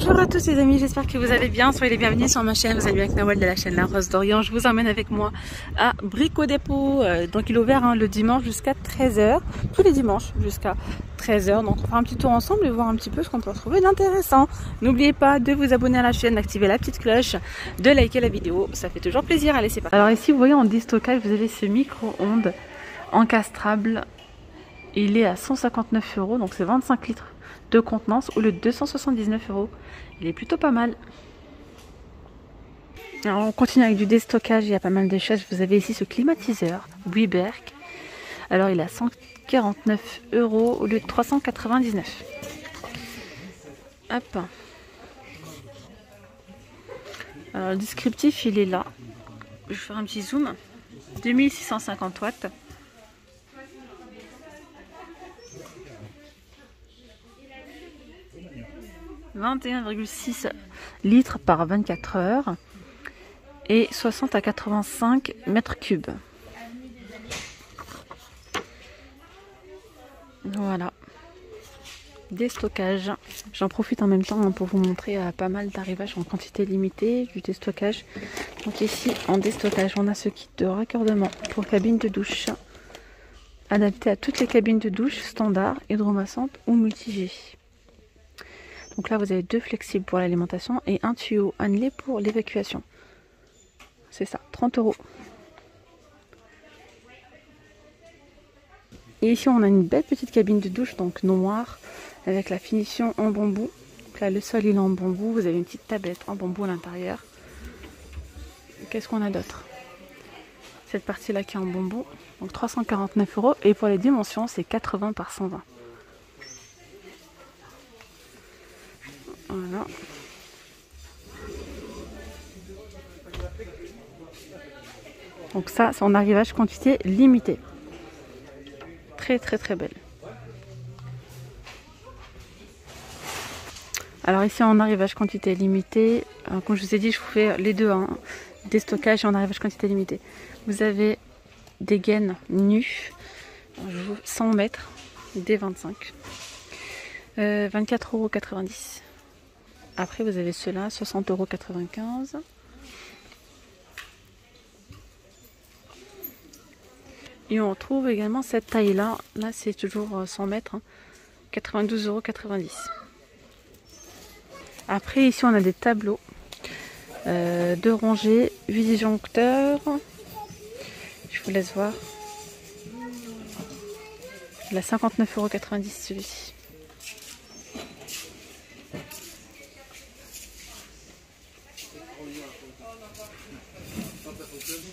Bonjour à tous les amis, j'espère que vous allez bien, soyez les bienvenus sur ma chaîne, vous allez bien avec Nawal de la chaîne La Rose d'Orient. Je vous emmène avec moi à Brico Dépôt, donc il est ouvert le dimanche jusqu'à 13h, tous les dimanches jusqu'à 13h, donc on fera un petit tour ensemble et voir un petit peu ce qu'on peut trouver d'intéressant. N'oubliez pas de vous abonner à la chaîne, d'activer la petite cloche, de liker la vidéo, ça fait toujours plaisir, allez c'est parti. Alors ici vous voyez en déstockage, vous avez ce micro-ondes encastrable, il est à 159 €, donc c'est 25 litres de contenance au lieu de 279 €. Il est plutôt pas mal. Alors on continue avec du déstockage, il y a pas mal de choses. Vous avez ici ce climatiseur Wiberg. Alors il est à 149 € au lieu de 399. Hop. Alors le descriptif il est là. Je vais faire un petit zoom. 2650 watts. « 21,6 litres par 24 heures et 60 à 85 mètres cubes. » Voilà. Déstockage. J'en profite en même temps pour vous montrer pas mal d'arrivages en quantité limitée du déstockage. Donc ici en déstockage on a ce kit de raccordement pour cabine de douche adapté à toutes les cabines de douche standard, hydromassante ou multi-G. Donc là, vous avez deux flexibles pour l'alimentation et un tuyau annelé pour l'évacuation. C'est ça, 30 €. Et ici, on a une belle petite cabine de douche, donc noire, avec la finition en bambou. Donc là, le sol, il est en bambou. Vous avez une petite tablette en bambou à l'intérieur. Qu'est-ce qu'on a d'autre? Cette partie-là qui est en bambou, donc 349 €. Et pour les dimensions, c'est 80 par 120. Voilà. Donc ça, c'est en arrivage quantité limitée. Très très très belle. Alors ici en arrivage quantité limitée, comme je vous ai dit, je vous fais les deux, hein, déstockage et en arrivage quantité limitée. Vous avez des gaines nues, 100 mètres, des 25, 24,90 €. Après, vous avez ceux-là, 60,95 €. Et on trouve également cette taille-là. Là, c'est toujours 100 mètres, hein, 92,90 €. Après, ici, on a des tableaux de rangée, 8 disjoncteurs. Je vous laisse voir. Il a 59,90 € celui-ci.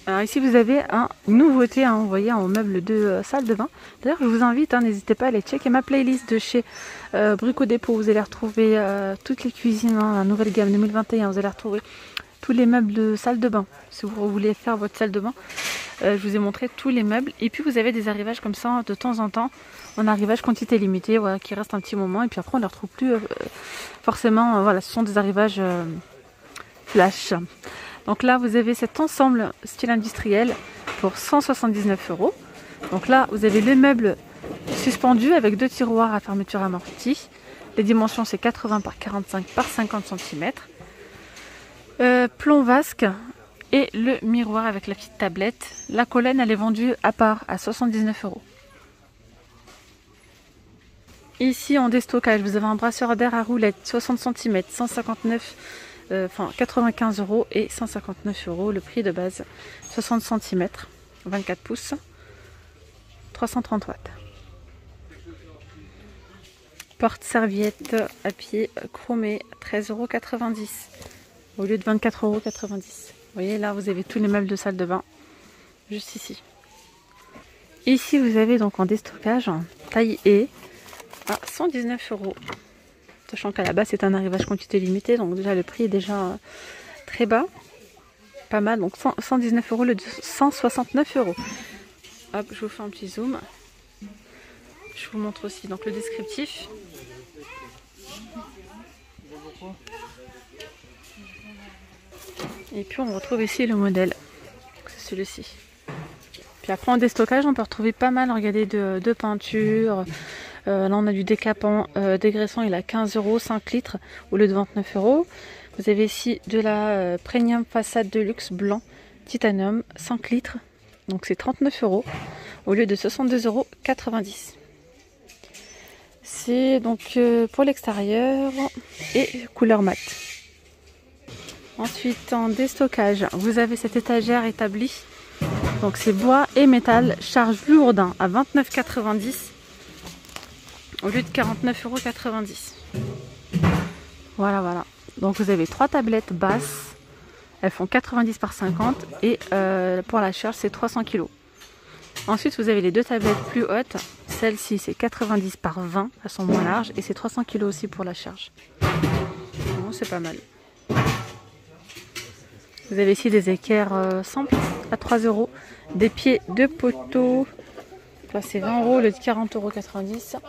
Alors ici vous avez une nouveauté, hein, vous voyez, en meuble de salle de bain. D'ailleurs je vous invite, hein, n'hésitez pas à aller checker ma playlist de chez Brico Dépôt. Vous allez retrouver toutes les cuisines, hein, la nouvelle gamme 2021. Vous allez retrouver tous les meubles de salle de bain. Si vous voulez faire votre salle de bain, je vous ai montré tous les meubles. Et puis vous avez des arrivages comme ça de temps en temps, en arrivage quantité limitée, voilà, qui reste un petit moment. Et puis après on ne les retrouve plus forcément. Voilà, ce sont des arrivages flash. Donc là, vous avez cet ensemble style industriel pour 179 €. Donc là, vous avez le meuble suspendu avec deux tiroirs à fermeture amortie. Les dimensions, c'est 80 par 45 par 50 cm. Plomb vasque et le miroir avec la petite tablette. La colonne, elle est vendue à part à 79 €. Ici, en déstockage, vous avez un brasseur d'air à roulettes 60 cm, 95 € et 159 €, le prix de base, 60 cm, 24 pouces, 330 watts. Porte-serviette à pied chromée, 13,90 € au lieu de 24,90 €. Vous voyez, là vous avez tous les meubles de salle de bain, juste ici. Ici vous avez donc en déstockage, taille E, à 119 €. Sachant qu'à la base c'est un arrivage quantité limitée, donc déjà le prix est déjà très bas. Pas mal, donc 119 € le 169 €. Hop, je vous fais un petit zoom. Je vous montre aussi donc le descriptif. Et puis on retrouve ici le modèle. C'est celui-ci. Puis après en déstockage on peut retrouver pas mal, regardez, de peinture, Là on a du décapant dégraissant, il a 15 euros, 5 litres au lieu de 29 euros. Vous avez ici de la Premium Façade de luxe blanc titanium 5 litres. Donc c'est 39 euros au lieu de 62,90 euros. C'est donc pour l'extérieur et couleur mat. Ensuite en déstockage, vous avez cette étagère établie. Donc c'est bois et métal, charge lourde hein, à 29,90 au lieu de 49,90 €. Voilà, voilà. Donc vous avez 3 tablettes basses. Elles font 90 par 50 et pour la charge c'est 300 kg. Ensuite vous avez les 2 tablettes plus hautes. Celle-ci c'est 90 par 20, elles sont moins larges et c'est 300 kg aussi pour la charge. Bon, c'est pas mal. Vous avez ici des équerres simples à 3 €. Des pieds de poteau. Là c'est 20 € le 40,90 €.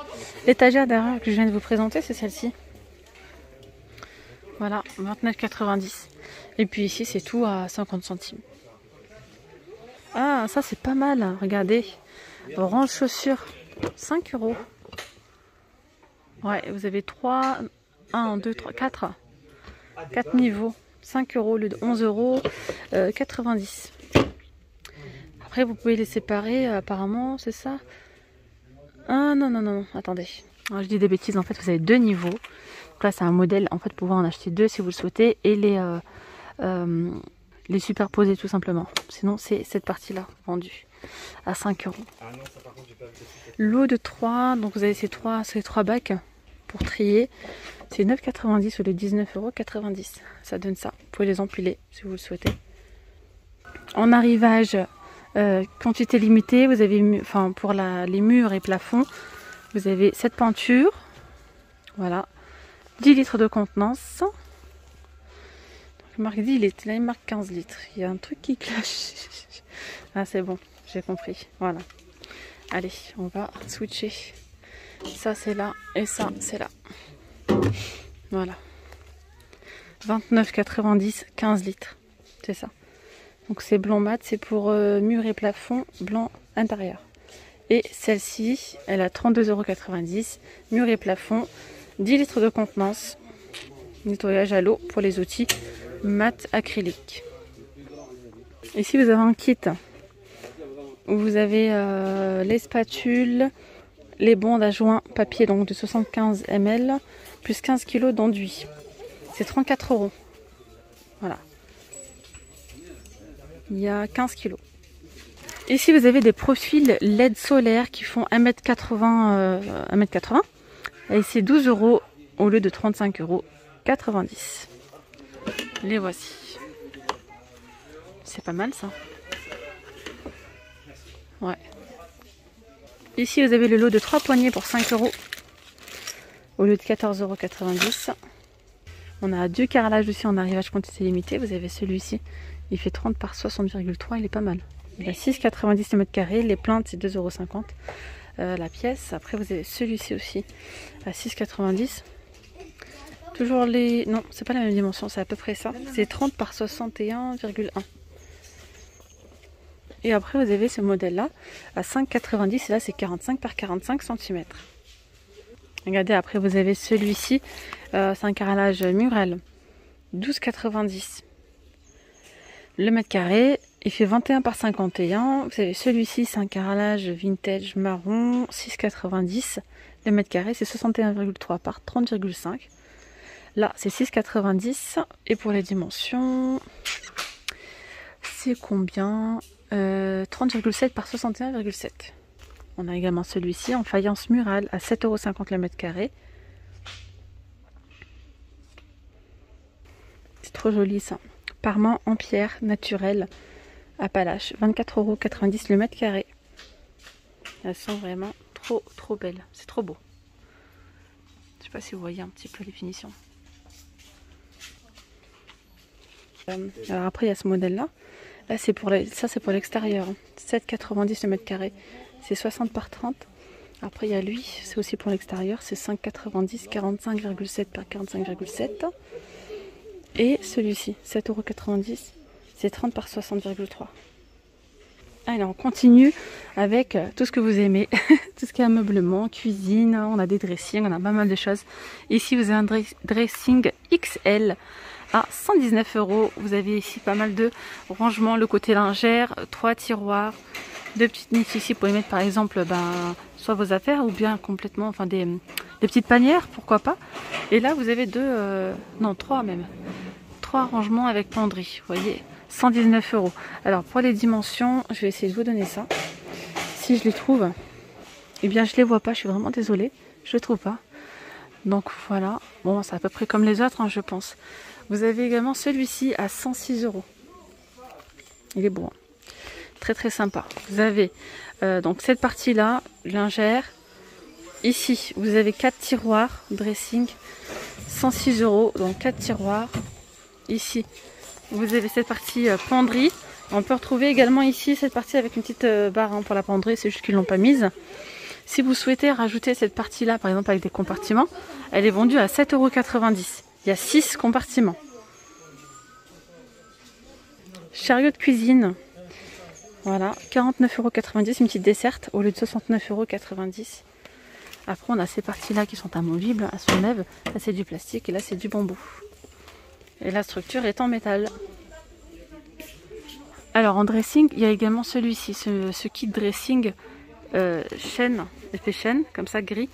L'étagère derrière que je viens de vous présenter c'est celle-ci. Voilà, 29,90 €. Et puis ici c'est tout à 50 centimes. Ah ça c'est pas mal, regardez. Orange chaussures, 5 €. Ouais, vous avez 1, 2, 3, 4 niveaux. 5 € au lieu de 11,90 €. Après vous pouvez les séparer apparemment, c'est ça? Ah non, non, non, attendez. Alors, je dis des bêtises, en fait vous avez 2 niveaux. Donc là c'est un modèle, en fait vous pouvez en acheter 2 si vous le souhaitez et les superposer tout simplement. Sinon c'est cette partie-là vendue à 5 €. Lot de 3, donc vous avez ces trois bacs pour trier. C'est 9,90 € au lieu de 19,90 €. Ça donne ça. Vous pouvez les empiler si vous le souhaitez. En arrivage, quantité limitée, vous avez pour les murs et plafonds, vous avez cette peinture. Voilà. 10 litres de contenance. Donc, il marque 10 litres, là il marque 15 litres. Il y a un truc qui cloche. Ah c'est bon, j'ai compris. Voilà. Allez, on va switcher. Ça c'est là et ça c'est là. Voilà. 29,90 €, 15 litres. C'est ça. Donc c'est blanc mat, c'est pour mur et plafond, blanc intérieur. Et celle-ci, elle a 32,90 €, mur et plafond, 10 litres de contenance, nettoyage à l'eau pour les outils, mat acrylique. Ici vous avez un kit où vous avez les spatules, les bandes à joint papier donc de 75 ml, plus 15 kg d'enduit. C'est 34 €. Voilà. Il y a 15 kg. Ici vous avez des profils LED solaires qui font 1,80 m. Et c'est 12 € au lieu de 35,90 €. Les voici. C'est pas mal ça. Ouais. Ici vous avez le lot de 3 poignées pour 5 € au lieu de 14,90 €. On a 2 carrelages aussi en arrivage quantité limitée. Vous avez celui-ci, il fait 30 par 60,3, il est pas mal. Il a 6,90 le mètre carré, les plaintes c'est 2,50 € la pièce. Après vous avez celui-ci aussi à 6,90 €. Toujours les... Non, c'est pas la même dimension, c'est à peu près ça. C'est 30 par 61,1. Et après vous avez ce modèle-là à 5,90 € et là c'est 45 par 45 cm. Regardez, après vous avez celui-ci, c'est un carrelage Murel, 12,90 € le mètre carré. Il fait 21 par 51. Vous avez celui-ci, c'est un carrelage vintage marron, 6,90 € le mètre carré, c'est 61,3 par 30,5. Là c'est 6,90 € et pour les dimensions c'est combien, 30,7 par 61,7. On a également celui-ci en faïence murale à 7,50 € le mètre carré. C'est trop joli ça. Parement en pierre naturelle Appalache, 24,90 € le mètre carré. Elles sont vraiment trop belles. C'est trop beau. Je sais pas si vous voyez un petit peu les finitions. Alors après il y a ce modèle là. Là c'est pour ça c'est pour l'extérieur. 7,90 € le mètre carré. C'est 60 par 30. Après il y a lui, c'est aussi pour l'extérieur. C'est 5,90 €, 45,7 par 45,7. Et celui-ci, 7,90 €. C'est 30 par 60,3. Allez, on continue avec tout ce que vous aimez, tout ce qui est ameublement, cuisine, on a des dressings, on a pas mal de choses. Ici, vous avez un dressing XL à 119 €. Vous avez ici pas mal de rangements, le côté lingère, 3 tiroirs, 2 petites niches ici pour y mettre par exemple soit vos affaires ou bien complètement, enfin des petites panières, pourquoi pas. Et là, vous avez non 3 même, 3 rangements avec penderie, vous voyez. 119 €. Alors pour les dimensions, je vais essayer de vous donner ça. Si je les trouve, eh bien je les vois pas, je suis vraiment désolée, je les trouve pas. Donc voilà, bon c'est à peu près comme les autres hein, je pense. Vous avez également celui-ci à 106 €. Il est bon, très très sympa. Vous avez donc cette partie là, lingère. Ici vous avez 4 tiroirs, dressing, 106 €, donc 4 tiroirs. Ici vous avez cette partie penderie. On peut retrouver également ici cette partie avec une petite barre hein, pour la penderie, c'est juste qu'ils ne l'ont pas mise. Si vous souhaitez rajouter cette partie là, par exemple avec des compartiments, elle est vendue à 7,90 €. Il y a 6 compartiments. Chariot de cuisine, voilà, 49,90 €, une petite desserte au lieu de 69,90 €. Après on a ces parties là qui sont amovibles, elles se lèvent. Là c'est du plastique et là c'est du bambou. Et la structure est en métal. Alors en dressing, il y a également celui-ci, ce kit dressing chêne, effet chêne, comme ça gris,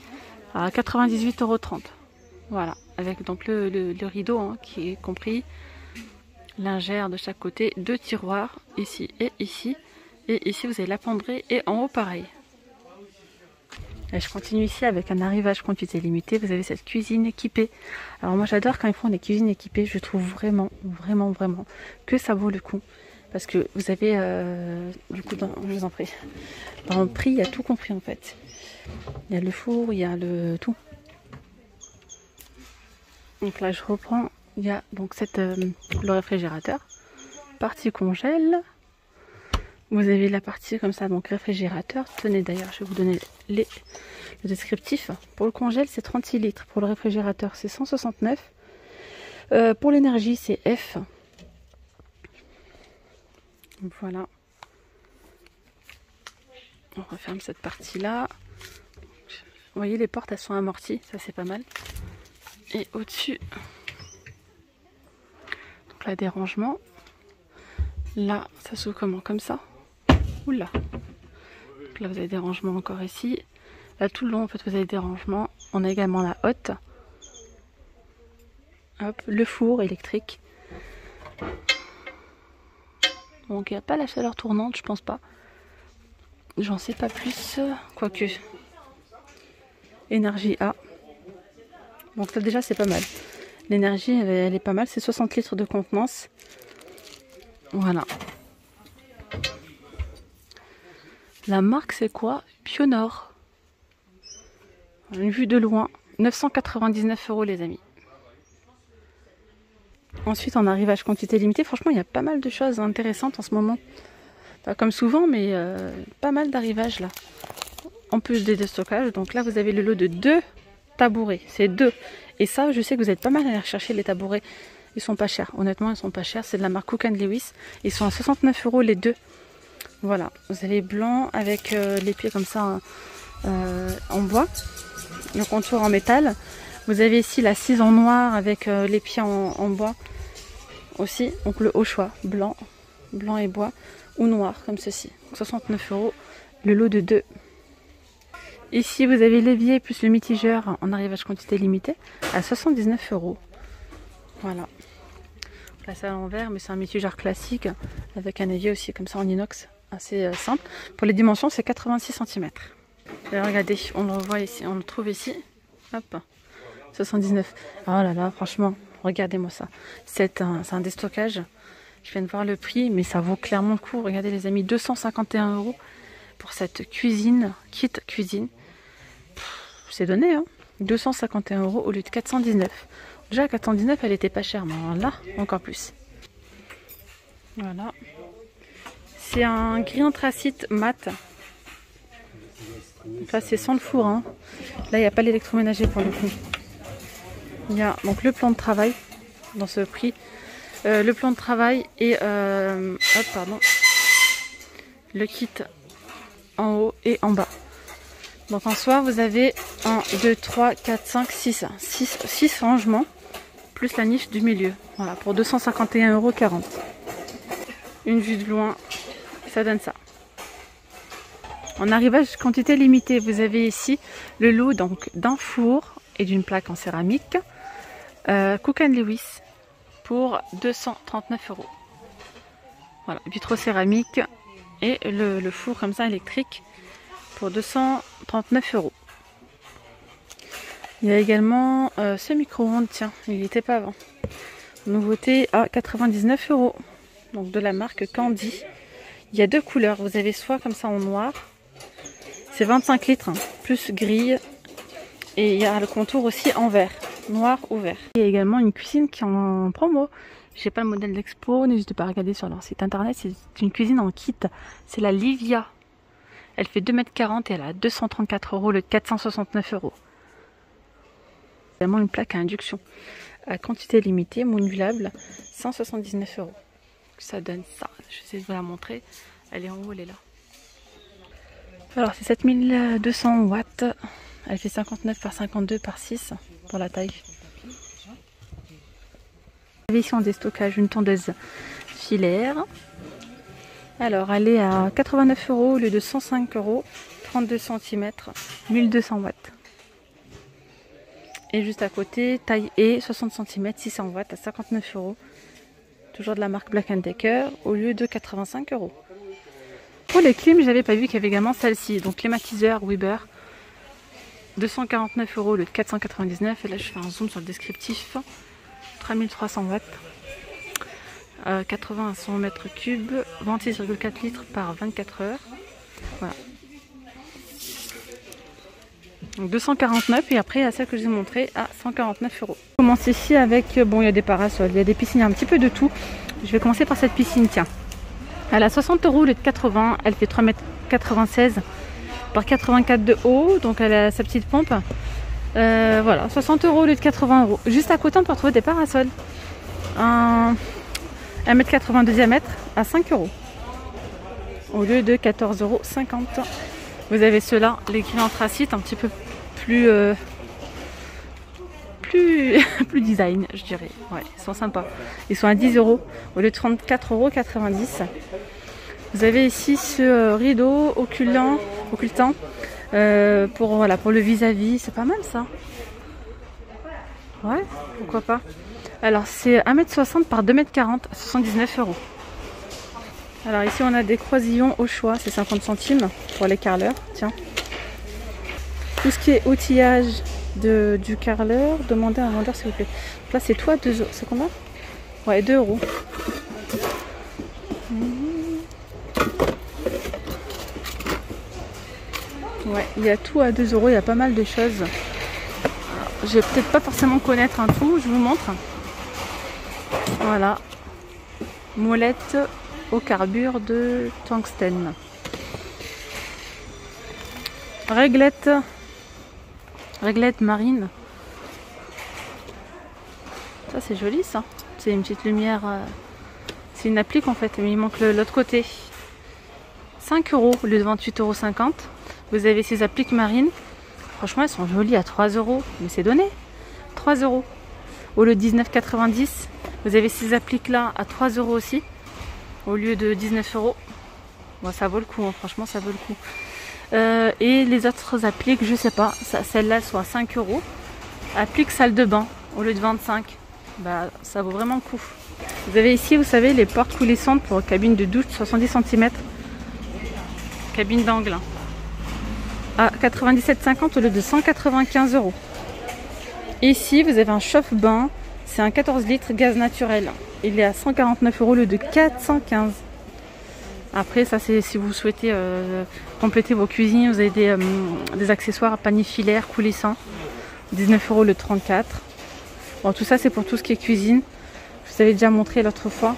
à 98,30 €. Voilà, avec donc le rideau hein, qui est compris, lingère de chaque côté, 2 tiroirs, ici et ici. Et ici vous avez la penderie et en haut pareil. Et je continue ici avec un arrivage quantité limitée. Vous avez cette cuisine équipée. Alors moi j'adore quand ils font des cuisines équipées. Je trouve vraiment que ça vaut le coup. Parce que vous avez, du coup, je vous en prie, dans le prix, il y a tout compris en fait. Il y a le four, il y a le tout. Donc là je reprends, il y a donc le réfrigérateur, partie congèle. Vous avez la partie comme ça, donc réfrigérateur. Tenez d'ailleurs, je vais vous donner le descriptif. Pour le congèle, c'est 36 litres. Pour le réfrigérateur, c'est 169. Pour l'énergie, c'est F. Voilà. On referme cette partie-là. Vous voyez, les portes, elles sont amorties. Ça, c'est pas mal. Et au-dessus, donc là, des rangements. Là, ça s'ouvre comment? Comme ça. Oula. Donc là, vous avez des rangements encore ici. Là, tout le long, en fait, vous avez des rangements. On a également la hotte. Hop, le four électrique. Donc, il n'y a pas la chaleur tournante, je pense pas. J'en sais pas plus. Quoique. Énergie A. Donc, ça, déjà, c'est pas mal. L'énergie, elle est pas mal. C'est 60 litres de contenance. Voilà. La marque, c'est quoi? Pionor. Une vue de loin. 999 € les amis. Ensuite, en arrivage quantité limitée. Franchement, il y a pas mal de choses intéressantes en ce moment. Pas comme souvent, mais pas mal d'arrivages là. En plus des stockages. Donc là, vous avez le lot de 2 tabourets. C'est 2. Et ça, je sais que vous êtes pas mal à aller rechercher les tabourets. Ils sont pas chers. Honnêtement, ils sont pas chers. C'est de la marque Cook & Lewis. Ils sont à 69 € les 2. Voilà. Vous avez blanc avec les pieds comme ça en bois. Le contour en métal. Vous avez ici la cise en noir avec les pieds en bois aussi. Donc le haut choix. Blanc et bois. Ou noir comme ceci. 69 € le lot de 2. Ici, vous avez l'évier plus le mitigeur en arrivage quantité limitée à 79 €. Voilà. Là, c'est à l'envers, mais c'est un mitigeur classique avec un évier aussi comme ça en inox, assez simple. Pour les dimensions, c'est 86 cm. Et regardez, on le revoit ici, on le trouve ici. Hop, 79. Oh là là, franchement, regardez-moi ça. C'est un déstockage. Je viens de voir le prix, mais ça vaut clairement le coup. Regardez les amis, 251 € pour cette cuisine, kit cuisine. C'est donné, hein. 251 € au lieu de 419. Déjà à 419, elle était pas chère, mais là, encore plus. Voilà. C'est un gris anthracite mat. Donc là, c'est sans le four. Hein. Là, il n'y a pas l'électroménager pour le coup. Il y a donc le plan de travail dans ce prix. Le plan de travail et le kit en haut et en bas. Donc en soi, vous avez 1, 2, 3, 4, 5, 6 rangements, plus la niche du milieu. Voilà, pour 251,40 €. Une vue de loin, ça donne ça. En arrivage quantité limitée, vous avez ici le lot donc d'un four et d'une plaque en céramique Cook & Lewis pour 239 €. Voilà, vitrocéramique et le four comme ça électrique pour 239 €. Il y a également ce micro-ondes, tiens, il n'était pas avant. Nouveauté à 99 €, donc de la marque Candy. Il y a deux couleurs, vous avez soit comme ça en noir, c'est 25 litres, hein, plus grille, et il y a le contour aussi en vert, noir ou vert. Il y a également une cuisine qui est en promo. Je sais pas le modèle d'expo, n'hésitez pas à regarder sur leur site internet, c'est une cuisine en kit, c'est la Livia. Elle fait 2,40 m et elle a 234 € le 469 €. Également une plaque à induction à quantité limitée, modulable, 179 €. Ça donne ça. Je vais essayer de vous la montrer. Elle est en haut, elle est là. Alors c'est 7200 watts. Elle fait 59 par 52 par 6 pour la taille. Vous avez ici en déstockage une tondeuse filaire. Alors elle est à 89 € au lieu de 105 €, 32 cm, 1200 watts. Et juste à côté, taille E, 60 cm, 600 watts à 59 €. Toujours de la marque Black & Decker au lieu de 85 €. Pour les clims, j'avais pas vu qu'il y avait également celle-ci. Donc climatiseur Weber, 249 € au lieu de 499. Et là, je fais un zoom sur le descriptif. 3300 watts. 80 à 100 mètres cubes, 26,4 litres par 24 heures. Voilà. Donc 249 et après à celle que je vous ai montré à 149 €. Je commence ici avec, bon il y a des parasols, il y a des piscines, il y a un petit peu de tout. Je vais commencer par cette piscine, tiens. Elle a 60 € au lieu de 80, elle fait 3,96 m par 84 de haut, donc elle a sa petite pompe. Voilà, 60 € au lieu de 80 €. Juste à côté on peut retrouver des parasols. 1,80 m de diamètre à 5 € au lieu de 14,50 €. Vous avez ceux-là, les grilles anthracite, un petit peu plus plus design, je dirais. Ouais, ils sont sympas. Ils sont à 10 € au lieu de 34,90 €. Vous avez ici ce rideau occultant pour voilà, pour le vis-à-vis, c'est pas mal ça. Ouais, pourquoi pas. Alors c'est 1,60 m par 2,40 m, 79 €. Alors ici on a des croisillons au choix, c'est 50 centimes pour les carreleurs, tiens. Tout ce qui est outillage du carreleur, demandez à un vendeur s'il vous plaît. Donc là c'est tout à 2 €, c'est combien? Ouais, 2 €. Ouais, il y a tout à 2 €, il y a pas mal de choses. Alors, je vais peut-être pas forcément connaître un tout, je vous montre. Voilà. Molette au carbure de tungstène. Réglette marine. Ça c'est joli ça. C'est une petite lumière. C'est une applique en fait, mais il manque l'autre côté. 5 € au lieu de 28,50 €. Vous avez ces appliques marines. Franchement elles sont jolies à 3 €. Mais c'est donné. 3 € au lieu de 19,90 €. Vous avez ces appliques là à 3 € aussi. Au lieu de 19 €. Bon, ça vaut le coup, hein, franchement ça vaut le coup. Et les autres appliques, je sais pas, celles-là sont à 5 €. Applique salle de bain au lieu de 25 €. Bah, ça vaut vraiment le coup. Vous avez ici, vous savez, les portes coulissantes pour cabine de douche 70 cm. Cabine d'angle. À 97,50 € au lieu de 195 €. Ici, vous avez un chauffe-bain. C'est un 14 litres gaz naturel. Il est à 149 € au lieu de 415 €. Après, ça c'est si vous souhaitez compléter vos cuisines, vous avez des accessoires à panier filaire coulissant. 19 € au lieu de 34 €. Bon, tout ça c'est pour tout ce qui est cuisine. Je vous avais déjà montré l'autre fois.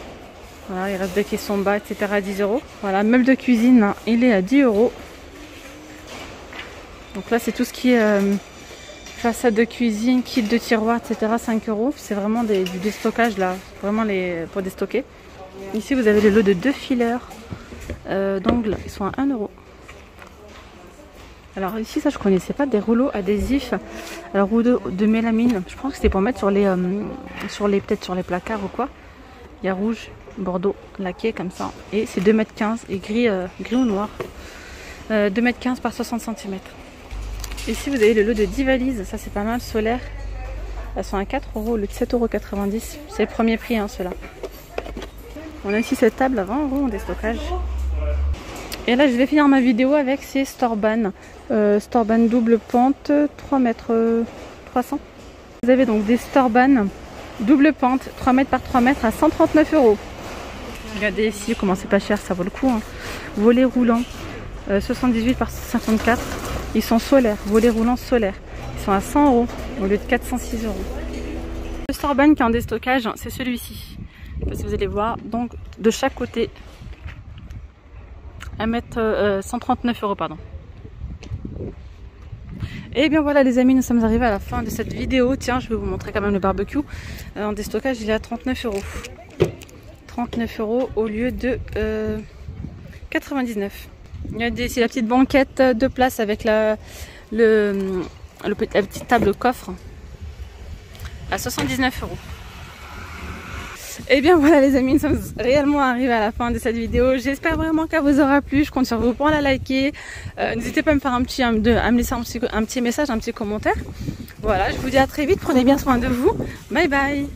Voilà, il reste des caissons bas, etc. à 10 €. Voilà, meuble de cuisine, hein, il est à 10 €. Donc là c'est tout ce qui est façade de cuisine, kit de tiroir, etc. 5 €. C'est vraiment du déstockage là, vraiment pour déstocker. Ici vous avez le lot de 2 fileurs d'ongles. Ils sont à 1 euro. Alors ici, ça je connaissais pas, des rouleaux adhésifs. Alors rouleau de mélamine, je pense que c'était pour mettre peut-être sur les placards ou quoi. Il y a rouge, bordeaux, laqué comme ça. Et c'est 2,15 m et gris ou noir. 2,15 m par 60 cm. Ici vous avez le lot de 10 valises, ça c'est pas mal, solaire. Elles sont à 4 euros au lieu de 7,90 €. C'est le premier prix hein, ceux-là. On a ici cette table à 20 € en déstockage. Et là je vais finir ma vidéo avec ces Storban. Storban double pente, 3 mètres 300. Vous avez donc des Storban double pente, 3 mètres par 3 mètres à 139 €. Regardez ici comment c'est pas cher, ça vaut le coup. Hein. Volet roulant, 78 par 54. Ils sont solaires, volets roulants solaires. Ils sont à 100 € au lieu de 406 €. Le Storban qui est en déstockage, c'est celui-ci. Je sais pas si vous allez voir. Donc de chaque côté, 139 €, pardon. Et bien voilà les amis, nous sommes arrivés à la fin de cette vidéo. Tiens, je vais vous montrer quand même le barbecue. En déstockage, il est à 39 €. 39 € au lieu de 99. Il y a ici la petite banquette de place avec la petite table coffre à 79 €. Et bien voilà les amis, nous sommes réellement arrivés à la fin de cette vidéo. J'espère vraiment qu'elle vous aura plu. Je compte sur vous pour la liker. N'hésitez pas à me faire à me laisser un petit message, un petit commentaire. Voilà, je vous dis à très vite. Prenez bien soin de vous. Bye bye.